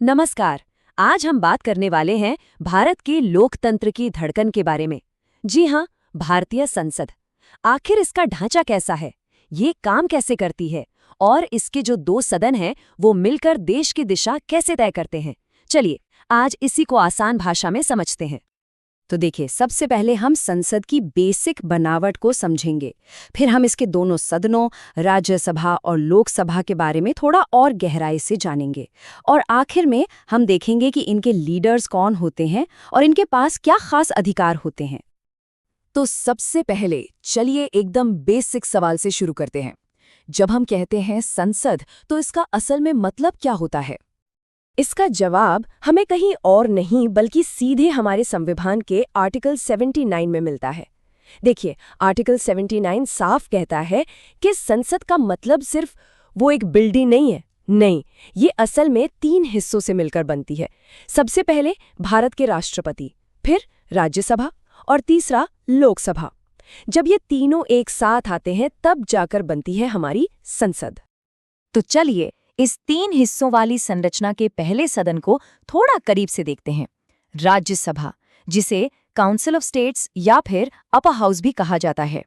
नमस्कार। आज हम बात करने वाले हैं भारत के लोकतंत्र की धड़कन के बारे में। जी हाँ, भारतीय संसद। आखिर इसका ढांचा कैसा है, ये काम कैसे करती है और इसके जो दो सदन हैं वो मिलकर देश की दिशा कैसे तय करते हैं। चलिए आज इसी को आसान भाषा में समझते हैं। तो देखिए, सबसे पहले हम संसद की बेसिक बनावट को समझेंगे। फिर हम इसके दोनों सदनों, राज्यसभा और लोकसभा के बारे में थोड़ा और गहराई से जानेंगे। और आखिर में हम देखेंगे कि इनके लीडर्स कौन होते हैं और इनके पास क्या खास अधिकार होते हैं। तो सबसे पहले चलिए एकदम बेसिक सवाल से शुरू करते हैं। जब हम कहते हैं संसद, तो इसका असल में मतलब क्या होता है? इसका जवाब हमें कहीं और नहीं बल्कि सीधे हमारे संविधान के आर्टिकल 79 में मिलता है। देखिए, आर्टिकल 79 साफ कहता है कि संसद का मतलब सिर्फ वो एक बिल्डिंग नहीं है। नहीं, ये असल में 3 हिस्सों से मिलकर बनती है। सबसे पहले भारत के राष्ट्रपति, फिर राज्यसभा और तीसरा लोकसभा। जब ये तीनों एक साथ आते हैं तब जाकर बनती है हमारी संसद। तो चलिए इस 3 हिस्सों वाली संरचना के पहले सदन को थोड़ा करीब से देखते हैं। राज्यसभा, जिसे काउंसिल ऑफ स्टेट्स या फिर अपर हाउस भी कहा जाता है।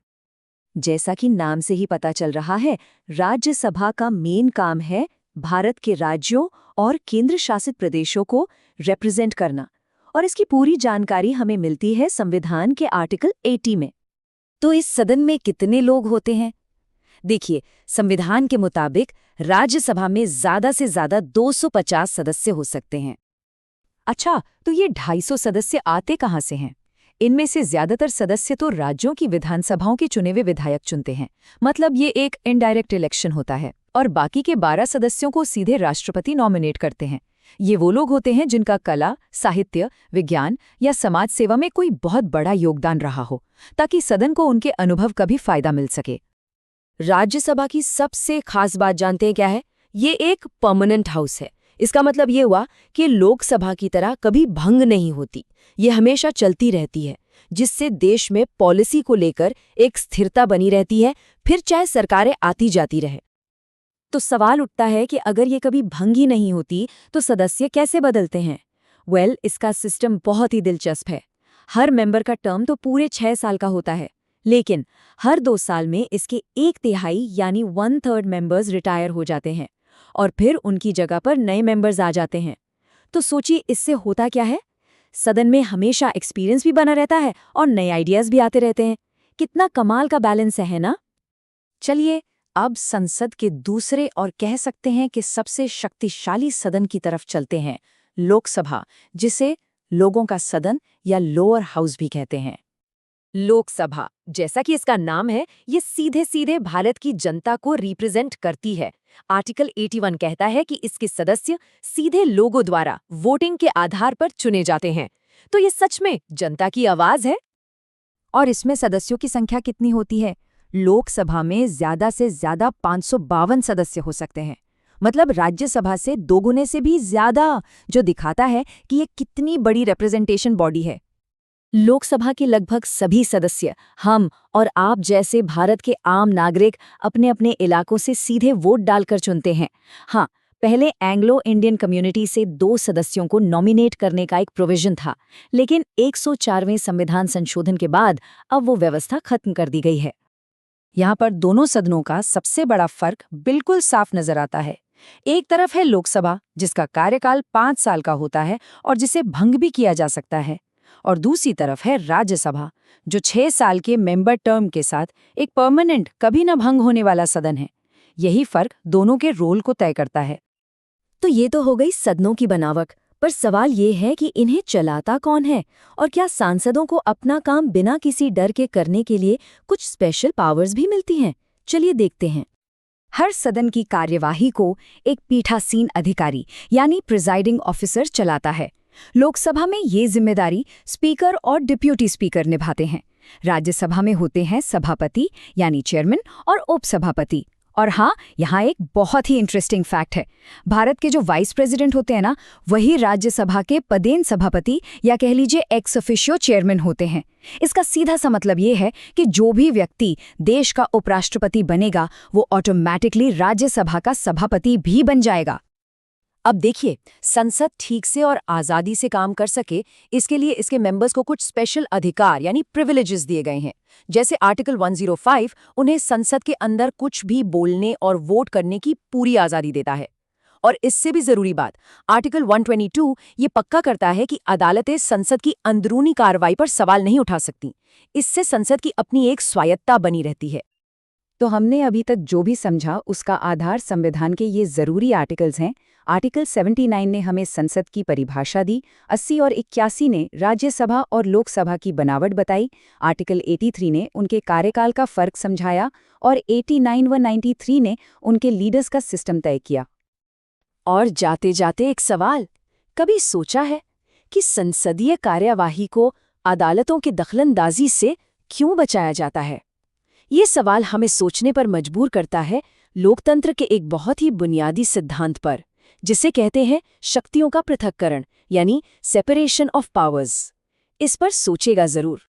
जैसा कि नाम से ही पता चल रहा है, राज्यसभा का मेन काम है भारत के राज्यों और केंद्र शासित प्रदेशों को रिप्रेजेंट करना, और इसकी पूरी जानकारी हमें मिलती है संविधान के आर्टिकल 80 में। तो इस सदन में कितने लोग होते हैं? देखिए, संविधान के मुताबिक राज्यसभा में ज्यादा से ज्यादा 250 सदस्य हो सकते हैं। अच्छा, तो ये 250 सदस्य आते कहाँ से हैं? इनमें से ज्यादातर सदस्य तो राज्यों की विधानसभाओं के चुने हुए विधायक चुनते हैं। मतलब ये एक इनडायरेक्ट इलेक्शन होता है। और बाकी के 12 सदस्यों को सीधे राष्ट्रपति नॉमिनेट करते हैं। ये वो लोग होते हैं जिनका कला, साहित्य, विज्ञान या समाज सेवा में कोई बहुत बड़ा योगदान रहा हो, ताकि सदन को उनके अनुभव का भी फायदा मिल सके। राज्यसभा की सबसे खास बात जानते हैं क्या है? ये एक परमानेंट हाउस है। इसका मतलब ये हुआ कि लोकसभा की तरह कभी भंग नहीं होती। ये हमेशा चलती रहती है, जिससे देश में पॉलिसी को लेकर एक स्थिरता बनी रहती है, फिर चाहे सरकारें आती जाती रहे। तो सवाल उठता है कि अगर ये कभी भंग ही नहीं होती तो सदस्य कैसे बदलते हैं? इसका सिस्टम बहुत ही दिलचस्प है। हर मेंबर का टर्म तो पूरे 6 साल का होता है, लेकिन हर 2 साल में इसके 1/3 यानी 1/3 मेंबर्स रिटायर हो जाते हैं और फिर उनकी जगह पर नए मेंबर्स आ जाते हैं। तो सोचिए, इससे होता क्या है? सदन में हमेशा एक्सपीरियंस भी बना रहता है और नए आइडियाज भी आते रहते हैं। कितना कमाल का बैलेंस है ना? चलिए अब संसद के दूसरे और कह सकते हैं कि सबसे शक्तिशाली सदन की तरफ चलते हैं, लोकसभा, जिसे लोगों का सदन या लोअर हाउस भी कहते हैं। लोकसभा, जैसा कि इसका नाम है, ये सीधे सीधे भारत की जनता को रिप्रेजेंट करती है। आर्टिकल 81 कहता है कि इसके सदस्य सीधे लोगों द्वारा वोटिंग के आधार पर चुने जाते हैं। तो ये सच में जनता की आवाज है। और इसमें सदस्यों की संख्या कितनी होती है? लोकसभा में ज्यादा से ज्यादा 552 सदस्य हो सकते हैं। मतलब राज्यसभा से 2 गुने से भी ज्यादा, जो दिखाता है कि ये कितनी बड़ी रिप्रेजेंटेशन बॉडी है। लोकसभा के लगभग सभी सदस्य हम और आप जैसे भारत के आम नागरिक अपने अपने इलाकों से सीधे वोट डालकर चुनते हैं। हाँ, पहले एंग्लो इंडियन कम्युनिटी से 2 सदस्यों को नॉमिनेट करने का एक प्रोविजन था, लेकिन 104वें संविधान संशोधन के बाद अब वो व्यवस्था खत्म कर दी गई है। यहाँ पर दोनों सदनों का सबसे बड़ा फर्क बिल्कुल साफ नजर आता है। एक तरफ है लोकसभा, जिसका कार्यकाल 5 साल का होता है और जिसे भंग भी किया जा सकता है, और दूसरी तरफ है राज्यसभा, जो 6 साल के मेंबर टर्म के साथ एक परमानेंट, कभी न भंग होने वाला सदन है। यही फर्क दोनों के रोल को तय करता है। तो ये तो हो गई सदनों की बनावट, पर सवाल ये है कि इन्हें चलाता कौन है और क्या सांसदों को अपना काम बिना किसी डर के करने के लिए कुछ स्पेशल पावर्स भी मिलती हैं? चलिए देखते हैं। हर सदन की कार्यवाही को एक पीठासीन अधिकारी यानी प्रिजाइडिंग ऑफिसर चलाता है। लोकसभा में ये जिम्मेदारी स्पीकर और डिप्यूटी स्पीकर निभाते हैं। राज्यसभा में होते हैं सभापति यानी चेयरमैन और उपसभापति। और हाँ, यहाँ एक बहुत ही इंटरेस्टिंग फैक्ट है। भारत के जो वाइस प्रेसिडेंट होते हैं ना, वही राज्यसभा के पदेन सभापति या कह लीजिए एक्स ऑफिशियो चेयरमैन होते हैं। इसका सीधा सा मतलब ये है कि जो भी व्यक्ति देश का उपराष्ट्रपति बनेगा, वो ऑटोमैटिकली राज्यसभा का सभापति भी बन जाएगा। अब देखिए, संसद ठीक से और आजादी से काम कर सके, इसके लिए इसके मेंबर्स को कुछ स्पेशल अधिकार यानी प्रिविलेजेस दिए गए हैं। जैसे आर्टिकल 105 उन्हें संसद के अंदर कुछ भी बोलने और वोट करने की पूरी आजादी देता है। और इससे भी जरूरी बात, आर्टिकल 122 ये पक्का करता है कि अदालतें संसद की अंदरूनी कार्रवाई पर सवाल नहीं उठा सकती। इससे संसद की अपनी एक स्वायत्ता बनी रहती है। तो हमने अभी तक जो भी समझा उसका आधार संविधान के ये जरूरी आर्टिकल्स हैं। आर्टिकल 79 ने हमें संसद की परिभाषा दी, 80 और 81 ने राज्यसभा और लोकसभा की बनावट बताई, आर्टिकल 83 ने उनके कार्यकाल का फर्क समझाया और 89 व 93 ने उनके लीडर्स का सिस्टम तय किया। और जाते जाते एक सवाल, कभी सोचा है कि संसदीय कार्यवाही को अदालतों की दखलंदाजी से क्यों बचाया जाता है? ये सवाल हमें सोचने पर मजबूर करता है लोकतंत्र के एक बहुत ही बुनियादी सिद्धांत पर, जिसे कहते हैं शक्तियों का पृथक्करण यानी सेपरेशन ऑफ पावर्स। इस पर सोचेगा जरूर।